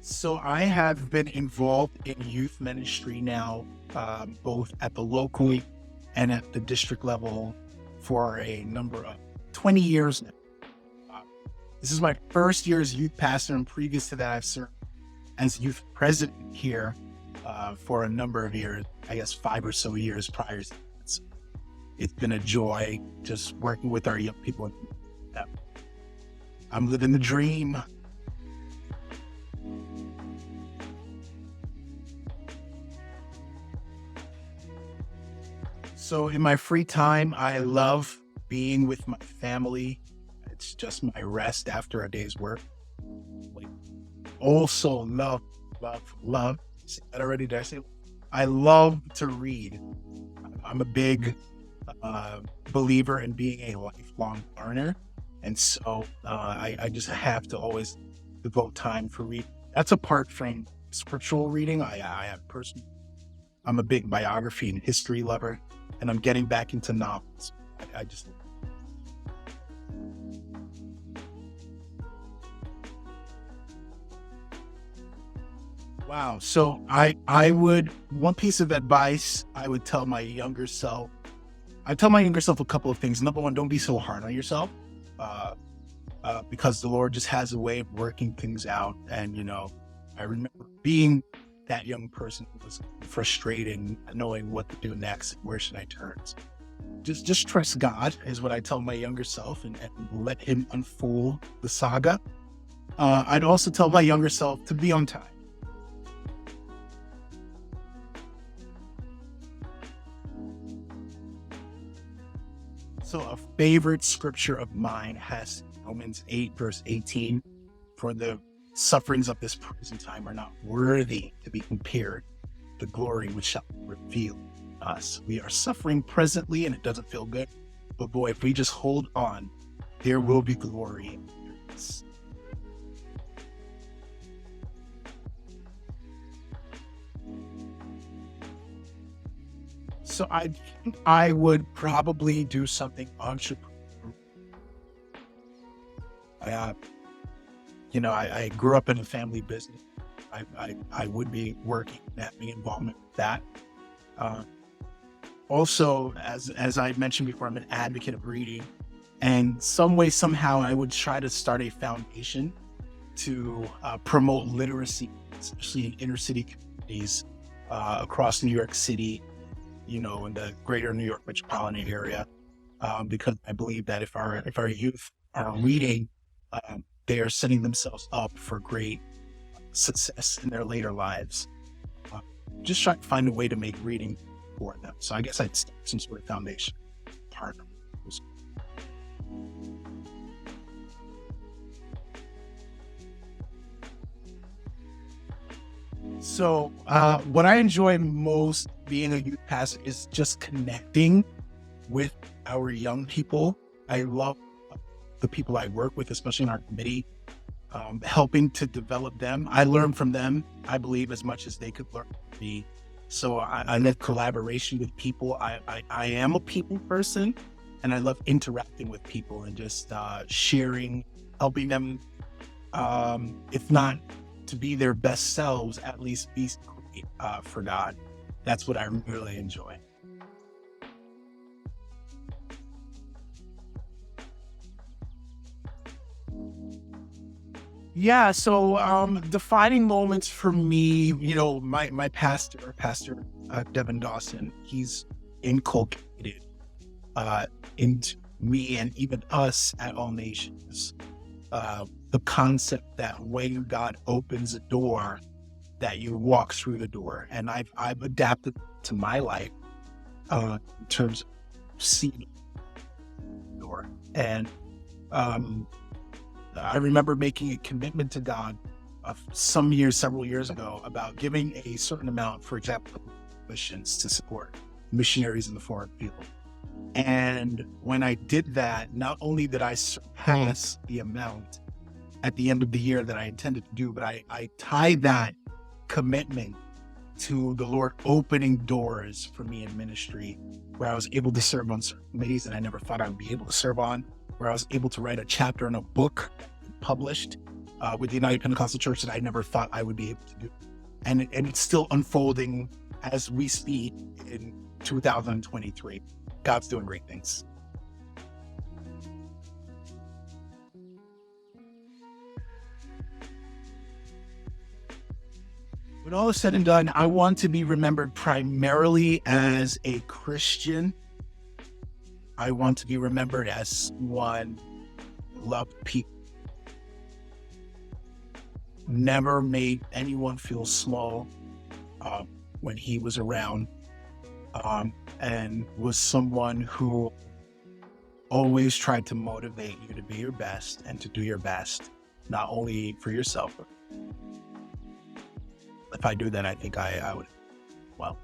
So I have been involved in youth ministry now, both at the local and at the district level for a number of 20 years now. Uh, this is my first year as youth pastor, and previous to that, I've served as youth president here for a number of years, I guess 5 or so years prior to that. So it's been a joy just working with our young people. I'm living the dream. So in my free time, I love being with my family. It's just my rest after a day's work. Like, also love. Say that already? Did I say? I love to read. I'm a big believer in being a lifelong learner. And so I just have to always devote time for reading. That's apart from scriptural reading. I have personal. I'm a big biography and history lover, and I'm getting back into novels. I just wow. So I would one piece of advice I would tell my younger self. I tell my younger self a couple of things. Number one, don't be so hard on yourself, because the Lord just has a way of working things out. And I remember being that young person who was frustrated, not knowing what to do next. Where should I turn? So just trust God is what I tell my younger self, and let Him unfold the saga. I'd also tell my younger self to be on time. So a favorite scripture of mine has Romans 8, verse 18. For the sufferings of this present time are not worthy to be compared to the glory which shall be revealed in us. We are suffering presently and it doesn't feel good. But boy, if we just hold on, there will be glory in us. So I think I would probably do something entrepreneurial. I, uh, I grew up in a family business. I would be working and having involvement with that. Uh, Also, as I mentioned before, I'm an advocate of reading, and some way, somehow, I would try to start a foundation to promote literacy, especially in inner city communities across New York City, in the greater New York metropolitan area, because I believe that if our youth are reading, they are setting themselves up for great success in their later lives. Uh, just try to find a way to make reading for them. So I guess I'd start some sort of foundation partner. So what I enjoy most being a youth pastor is just connecting with our young people. I love the people I work with, especially in our committee, helping to develop them. I learn from them, I believe, as much as they could learn from me. So I love collaboration with people. I am a people person, and I love interacting with people and just sharing, helping them, if not to be their best selves, at least be great for God. That's what I really enjoy. Yeah, so defining moments for me, my pastor Devin Dawson, he's inculcated into me and even us at All Nations, the concept that when God opens a door, that you walk through the door, and I've adapted to my life in terms of seeing the door. And I remember making a commitment to God several years ago, about giving a certain amount, for example, missions to support missionaries in the foreign field. And when I did that, not only did I surpass the amount at the end of the year that I intended to do, but I tied that commitment to the Lord opening doors for me in ministry, where I was able to serve on certain committees that I never thought I would be able to serve on, where I was able to write a chapter in a book published, with the United Pentecostal Church that I never thought I would be able to do. And it's still unfolding as we speak in 2023. God's doing great things. When all is said and done, I want to be remembered primarily as a Christian. I want to be remembered as someone who loved people, never made anyone feel small when he was around, and was someone who always tried to motivate you to be your best and to do your best, not only for yourself. If I do that, I think I would, well.